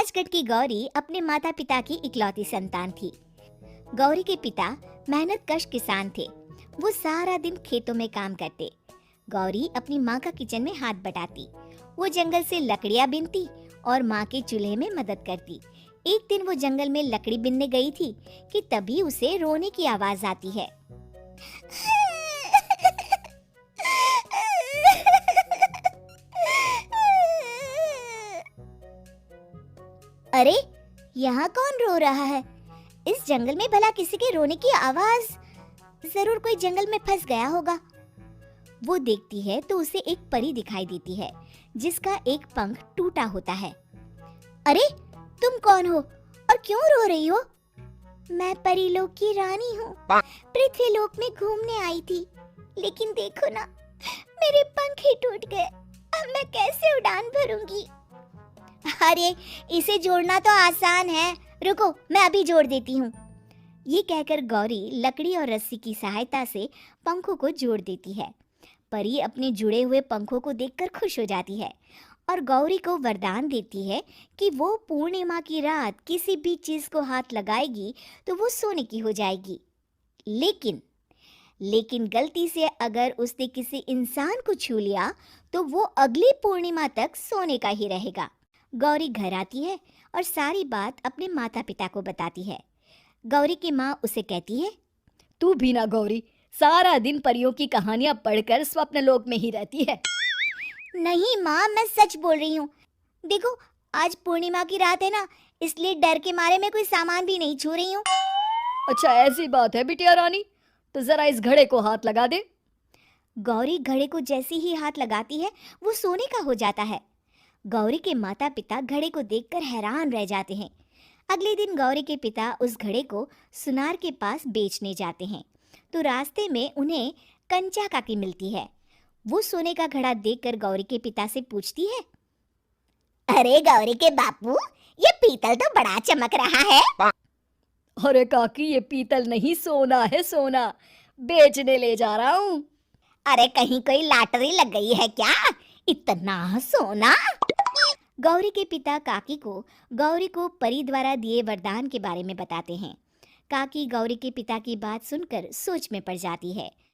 राजगढ़ की गौरी अपने माता पिता की इकलौती संतान थी। गौरी के पिता मेहनत कश किसान थे। वो सारा दिन खेतों में काम करते। गौरी अपनी माँ का किचन में हाथ बटाती। वो जंगल से लकड़ियाँ बीनती और माँ के चूल्हे में मदद करती। एक दिन वो जंगल में लकड़ी बीनने गई थी कि तभी उसे रोने की आवाज आती है। अरे, यहाँ कौन रो रहा है? इस जंगल में भला किसी के रोने की आवाज? जरूर कोई जंगल में फंस गया होगा। वो देखती है तो उसे एक परी दिखाई देती है जिसका एक पंख टूटा होता है। अरे, तुम कौन हो और क्यों रो रही हो? मैं परीलोक की रानी हूँ। पृथ्वीलोक में घूमने आई थी, लेकिन देखो ना, मेरे पंख ही टूट गए। अब मैं कैसे उड़ान भरूंगी? अरे, इसे जोड़ना तो आसान है। रुको, मैं अभी जोड़ देती हूँ। ये कहकर गौरी लकड़ी और रस्सी की सहायता से पंखों को जोड़ देती है। परी अपने जुड़े हुए पंखों को देखकर खुश हो जाती है और गौरी को वरदान देती है कि वो पूर्णिमा की रात किसी भी चीज को हाथ लगाएगी तो वो सोने की हो जाएगी। लेकिन गलती से अगर उसने किसी इंसान को छू लिया तो वो अगली पूर्णिमा तक सोने का ही रहेगा। गौरी घर आती है और सारी बात अपने माता पिता को बताती है। गौरी की माँ उसे कहती है, तू भी ना गौरी, सारा दिन परियों की कहानियां पढ़कर स्वप्न लोक में ही रहती है। नहीं माँ, मैं सच बोल रही हूँ। देखो, आज पूर्णिमा की रात है ना, इसलिए डर के मारे मैं कोई सामान भी नहीं छू रही हूँ। अच्छा, ऐसी बात है बिटिया रानी, तो जरा इस घड़े को हाथ लगा दे। गौरी घड़े को जैसे ही हाथ लगाती है वो सोने का हो जाता है। गौरी के माता पिता घड़े को देखकर हैरान रह जाते हैं। अगले दिन गौरी के पिता उस घड़े को सुनार के पास बेचने जाते हैं तो रास्ते में उन्हें कंचा काकी मिलती है। वो सोने का घड़ा देखकर गौरी के पिता से पूछती है, अरे गौरी के बापू, ये पीतल तो बड़ा चमक रहा है। अरे काकी, ये पीतल नहीं, सोना है, सोना। बेचने ले जा रहा हूँ। अरे कहीं कोई लॉटरी लग गई है क्या? इतना सोना? गौरी के पिता काकी को गौरी को परी द्वारा दिए वरदान के बारे में बताते हैं। काकी गौरी के पिता की बात सुनकर सोच में पड़ जाती है।